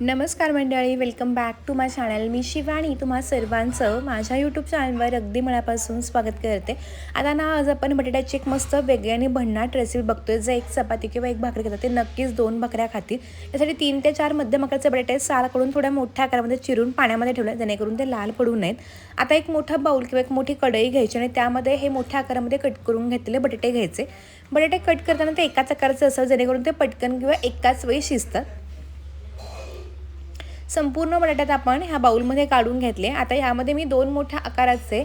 नमस्कार मंडळी, welcome back to my channel. मी शिवानी तुम्हा सर्वांचं माझ्या यूट्यूब चॅनलवर अगदी मनापासून स्वागत करते. आता ना आज आपण बटाट्याची एक मस्त वेगळी आणि भन्नाट रेसिपी बघतोय. जे एक चपाती किंवा एक भाकरी खातात ते नक्कीच 2 भाकऱ्या खातील. त्यासाठी 3 ते 4 मध्यम आकाराचे बटाटे सालाकडून थोड्या मोठ्या आकारामध्ये चिरून पाण्यामध्ये ठेवले, जेणेकरून ते लाल पडू नयेत. आता एक मोठा बाउल किंवा एक मोठी कढई घ्यायची आणि त्यामध्ये हे मोठ्या आकारामध्ये कट करून घेतलेले बटाटे घ्यायचे. बटाटे कट करताना ते एकाच आकाराचे असावे, जेणेकरून ते पटकन किंवा एकाच वेळी शिजतात. संपूर्ण बटाट्यात आपण ह्या बाउलमध्ये काढून घेतले. आता ह्यामध्ये मी 2 मोठ्या आकाराचे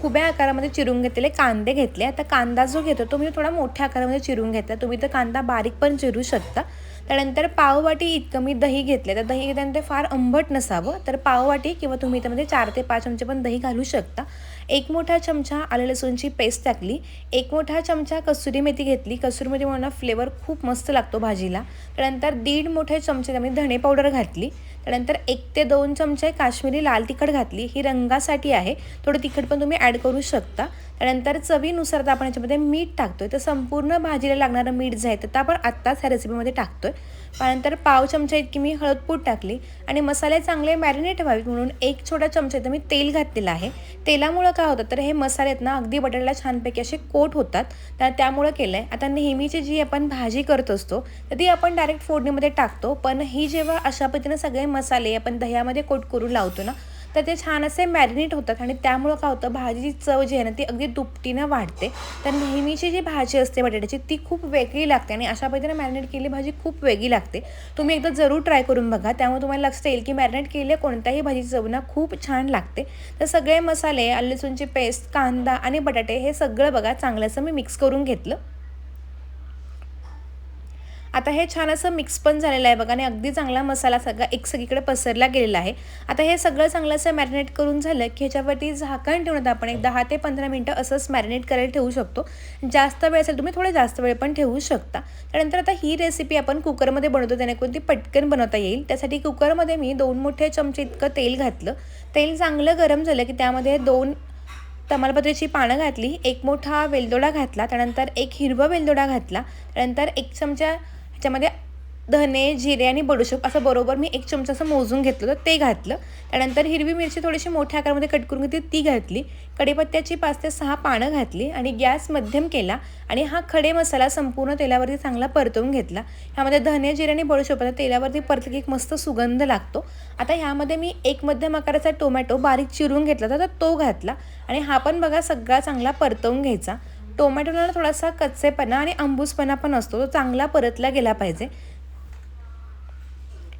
उभ्या आकारामध्ये चिरून घेतलेले कांदे घेतले. आता कांदा जो घेतो तो मी थोडा मोठ्या आकारामध्ये चिरून घेतला. तुम्ही तर कांदा बारीक पण चिरू शकता. त्यानंतर पाववाटी इतकं मी दही घेतले. तर दही घेताना ते फार आंबट नसावं, तर पाववाटी किंवा तुम्ही त्यामध्ये 4 ते 5 चमचे पण दही घालू शकता. 1 मोठा चमचा आलं लसूणची पेस्ट टाकली. 1 मोठा चमचा कसुरी मेथी घेतली. कसुरी मेथीमुळे फ्लेवर खूप मस्त लागतो भाजीला. त्यानंतर 1.5 मोठे चमचे त्यामध्ये धणे पावडर घातली. त्यानंतर 1 ते 2 चमचे काश्मीरी लाल तिखट घातली. ही रंगासाठी आहे, थोडं तिखट पण तुम्ही ॲड करू शकता. त्यानंतर चवीनुसार तर आपण याच्यामध्ये मीठ टाकतोय. तर संपूर्ण भाजीला लागणारं मीठ जे आहे तर आपण आत्ताच ह्या रेसिपीमध्ये टाकतोय. त्यानंतर पाव चमचा इतकी मी हळदपूड टाकली आणि मसाले चांगले मॅरिनेट व्हावेत म्हणून 1 छोटा चमचा इथं मी तेल घातलेलं आहे. तेलामुळं काय होतं तर हे मसाले आहेत ना अगदी बटाट्याला छानपैकी असे कोट होतात, त्यामुळं केलं आहे. आता नेहमीची जी आपण भाजी करत असतो तर ती आपण डायरेक्ट फोडणीमध्ये टाकतो, पण ही जेव्हा अशा पद्धतीने सगळे मसाले आपण दह्यामध्ये कोट करून लावतो ना तर ते छान असे मॅरिनेट होतात आणि त्यामुळं काय होतं भाजीची चव जी आहे ना ती अगदी दुपटीनं वाढते. तर नेहमीची जी भाजी असते बटाट्याची ती खूप वेगळी लागते आणि अशा पद्धतीने मॅरिनेट केलेली भाजी खूप वेगळी लागते. तुम्ही एकदा जरूर ट्राय करून बघा, त्यामुळे तुम्हाला लक्षात येईल की मॅरिनेट केले कोणत्याही भाजीची चव ना खूप छान लागते. तर सगळे मसाले, आलं लसूणची पेस्ट, कांदा आणि बटाटे हे सगळं बघा चांगलं असं मी मिक्स करून घेतलं. आता हे छान असं मिक्स पण झालेलं आहे बघा आणि अगदी चांगला मसाला सगळा सगळीकडे पसरला गेलेला आहे. आता हे सगळं चांगलं असं मॅरिनेट करून झालं की ह्याच्यावरती झाकण ठेवून आपण एक 10 ते 15 मिनटं असंच मॅरिनेट करायला ठेवू शकतो. जास्त वेळ असेल तुम्ही थोडं जास्त वेळ पण ठेवू शकता. त्यानंतर आता ही रेसिपी आपण कुकरमध्ये बनवतो, जेणेकरून ती पटकन बनवता येईल. त्यासाठी कुकरमध्ये मी 2 मोठे चमचे इतकं तेल घातलं. तेल चांगलं गरम झालं की त्यामध्ये 2 तमालपत्रीची पानं घातली, 1 मोठा वेलदोडा घातला, त्यानंतर 1 हिरवा वेलदोडा घातला, त्यानंतर 1 चमचा ह्याच्यामध्ये धने, जिरे आणि बडीशेप असं बरोबर मी 1 चमचा असं मोजून घेतलं होतं ते घातलं. त्यानंतर हिरवी मिरची थोडीशी मोठ्या आकारामध्ये कट करून घेतली ती घातली. कढीपत्त्याची 5 ते 6 पानं घातली आणि गॅस मध्यम केला आणि हा खडे मसाला संपूर्ण तेलावरती चांगला परतवून घेतला. ह्यामध्ये धने, जिरे आणि बडीशेप तेलावरती परतलं की एक मस्त सुगंध लागतो. आता ह्यामध्ये मी 1 मध्यम आकाराचा टोमॅटो बारीक चिरून घेतला होता तर तो घातला आणि हा पण बघा सगळा चांगला परतवून घ्यायचा. टोमॅटोला थोडासा कच्चेपणा आणि आंबूसपणा पण असतो, तो चांगला परतला गेला पाहिजे.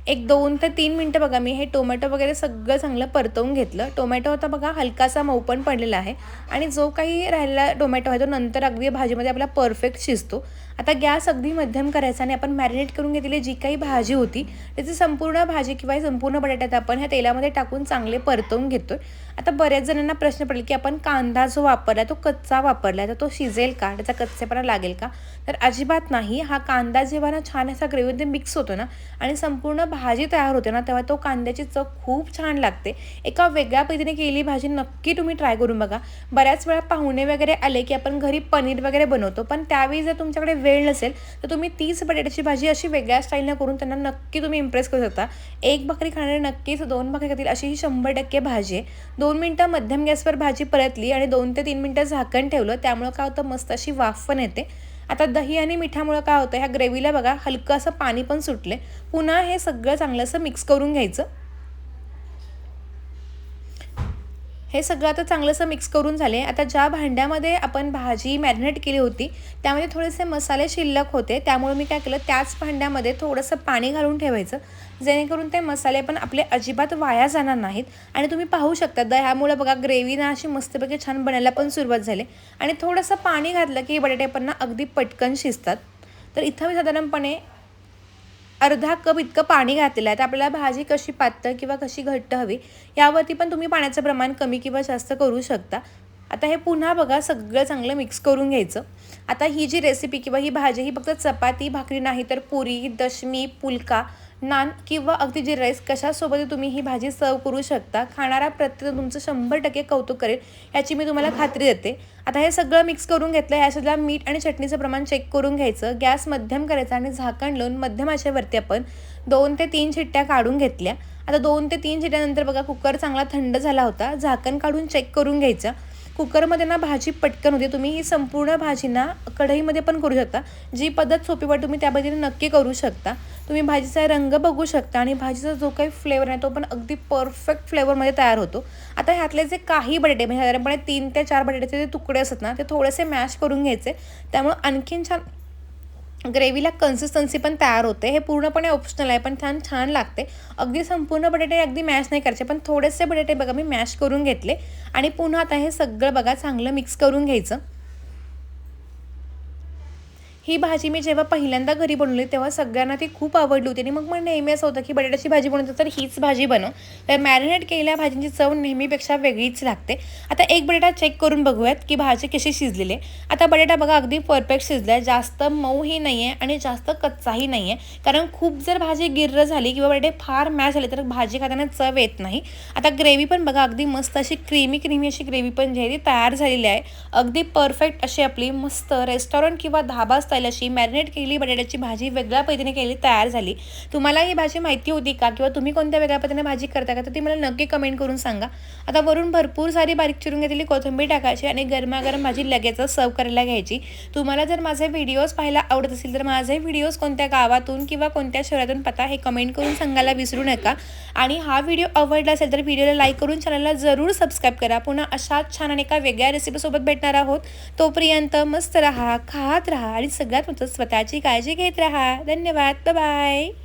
एक 2 ते 3 मिनटं बघा मी हे टोमॅटो वगैरे सगळं चांगलं परतवून घेतलं. टोमॅटो आता बघा हलकासा मऊ पण पडलेला आहे आणि जो काही राहिलेला टोमॅटो आहे तो नंतर अगदी भाजीमध्ये आपला परफेक्ट शिजतो. आता गॅस अगदी मध्यम करायचा आणि आपण मॅरिनेट करून घेतलेली जी काही भाजी होती त्याची संपूर्ण भाजी किंवा संपूर्ण बटाट्यात आपण ह्या तेलामध्ये टाकून चांगले परतवून घेतोय. आता बऱ्याच जणांना प्रश्न पडेल की आपण कांदा जो वापरला तो कच्चा वापरला तर तो शिजेल का, त्याचा कच्चेपणा लागेल का? तर अजिबात नाही. हा कांदा जेव्हा ना छान असा ग्रेव्हीमध्ये मिक्स होतो ना आणि संपूर्ण भाजी तयार होते ना तेव्हा तो कांद्याची चव खूप छान लागते. एका वेगळ्या पद्धतीने केलेली भाजी नक्की तुम्ही ट्राय करून बघा. बऱ्याच वेळा पाहुणे वगैरे आले की आपण घरी पनीर वगैरे बनवतो, पण त्यावेळी जर तुमच्याकडे वेळ नसेल तर तुम्ही तीच बटाट्याची भाजी अशी वेगळ्या स्टाईलने करून त्यांना नक्की तुम्ही इम्प्रेस करू शकता. 1 भाकरी खाणारे नक्कीच 2 भाकरी खातील अशी ही 100% भाजी आहे. 2 मिनटं मध्यम गॅसवर भाजी परतली आणि 2 ते 3 मिनटं झाकण ठेवलं, त्यामुळं काय होतं मस्त अशी वाफ पण येते. आता दही आणि मिठामुळं काय होतं ह्या ग्रेव्हीला बघा हलकं असं पाणी पण सुटले. पुन्हा हे सगळं चांगलं असं मिक्स करून घ्यायचं. हे सगळं आता चांगलंसं मिक्स करून झाले. आता ज्या भांड्यामध्ये आपण भाजी मॅरिनेट केली होती त्यामध्ये थोडेसे मसाले शिल्लक होते, त्यामुळे मी काय केलं त्याच भांड्यामध्ये थोडंसं पाणी घालून ठेवायचं, जेणेकरून ते मसाले पण आपले अजिबात वाया जाणार नाहीत. आणि तुम्ही पाहू शकता दह्यामुळे बघा ग्रेव्ही ना अशी मस्तपैकी छान बनायला पण सुरुवात झाली आणि थोडंसं पाणी घातलं की बटाटे पण ना अगदी पटकन शिजतात. तर इथं मी साधारणपणे अर्धा कप इतकं पाणी घातलेलं आहे. तर आपल्याला भाजी कशी पातळ किंवा कशी घट्ट हवी यावरती पण तुम्ही पाण्याचं प्रमाण कमी किंवा जास्त करू शकता. आता हे पुन्हा बघा सगळं चांगलं मिक्स करून घ्यायचं. आता ही जी रेसिपी किंवा ही भाजी ही फक्त चपाती भाकरी नाही तर पुरी, दशमी, पुलका, नान किंवा अगदी जी राईस कशासोबत तुम्ही ही भाजी सर्व करू शकता. खाणारा प्रत्येक तुमचं 100% कौतुक करेल याची मी तुम्हाला खात्री देते. आता हे सगळं मिक्स करून घेतलं. ह्याच्यातला मीठ आणि चटणीचं प्रमाण चेक करून घ्यायचं. गॅस मध्यम करायचा आणि झाकण लावून मध्यम आचेवरती आपण 2 ते 3 शिट्ट्या काढून घेतल्या. आता 2 ते 3 शिट्ट्यानंतर बघा कुकर चांगला थंड झाला होता. झाकण काढून चेक करून घ्यायचं. कुकरमध्ये ना भाजी पटकन होते. तुम्ही ही संपूर्ण भाजी ना कढईमध्ये पण करू शकता. जी पद्धत सोपी वाटते तुम्ही त्या पद्धतीने नक्की करू शकता. तुम्ही भाजीचा रंग बघू शकता आणि भाजीचा जो काही फ्लेवर आहे तो पण अगदी परफेक्ट फ्लेवरमध्ये तयार होतो. आता ह्यातले जे काही बटाटे म्हणजे साधारणपणे 3 ते 4 बटाट्याचे जे तुकडे असतात ना ते थोडेसे मॅश करून घ्यायचे. त्यामुळे आणखीन छान ग्रेव्हीला कन्सिस्टन्सी पण तयार होते. हे पूर्णपणे ऑप्शनल आहे पण छान लागते. अगदी संपूर्ण बटाटे अगदी मॅश नाही करायचे पण थोडेसे बटाटे बघा मी मॅश करून घेतले आणि पुन्हा आता हे सगळं बघा चांगलं मिक्स करून घ्यायचं. ही भाजी मी जेव्हा पहिल्यांदा घरी बनवली तेव्हा सगळ्यांना ती खूप आवडली होती आणि मग नेहमी असं होतं की बटाट्याची भाजी बनवतो तर हीच भाजी बनव. तर मॅरिनेट केलेल्या भाजींची चव नेहमीपेक्षा वेगळीच लागते. आता एक बटाटा चेक करून बघूयात की भाजी कशी शिजलेली आहे. आता बटाटा बघा अगदी परफेक्ट शिजला आहे. जास्त मऊही नाही आहे आणि जास्त कच्चाही नाही आहे. कारण खूप जर भाजी गिर्र झाली किंवा बटाटे फार मॅश झाले तर भाजी खाताना चव येत नाही. आता ग्रेव्ही पण बघा अगदी मस्त अशी क्रीमी अशी ग्रेव्ही पण जी आहे ती तयार झालेली आहे. अगदी परफेक्ट अशी आपली मस्त रेस्टॉरंट किंवा धाबा स्टाईल अशी मॅरिनेट केलेली बटाट्याची भाजी वेगळ्या पद्धतीने केली तयार झाली. तुम्हाला ही भाजी माहिती होती का किंवा तुम्ही कोणत्या वेगळ्या पद्धतीने भाजी करता का तर ती मला नक्की कमेंट करून सांगा. आता वरून भरपूर सारी बारीक चिरून घेतलेली कोथिंबीर टाकायची आणि गरमागरम भाजी लगेच सर्व करायला घ्यायची. तुम्हाला जर माझे व्हिडिओज पाहायला आवडत असेल तर माझे व्हिडिओज कोणत्या गावातून किंवा कोणत्या शहरातून पता हे कमेंट करून सांगायला विसरू नका. आणि हा व्हिडिओ आवडला असेल तर व्हिडिओला लाईक करून चॅनलला जरूर सबस्क्राईब करा. पुन्हा अशाच छान आणि एका वेगळ्या रेसिपीसोबत भेटणार आहोत. तोपर्यंत मस्त राहा, खात राहा आणि सगळ्यात स्वतःची काळजी घेत राहा. धन्यवाद. बाय.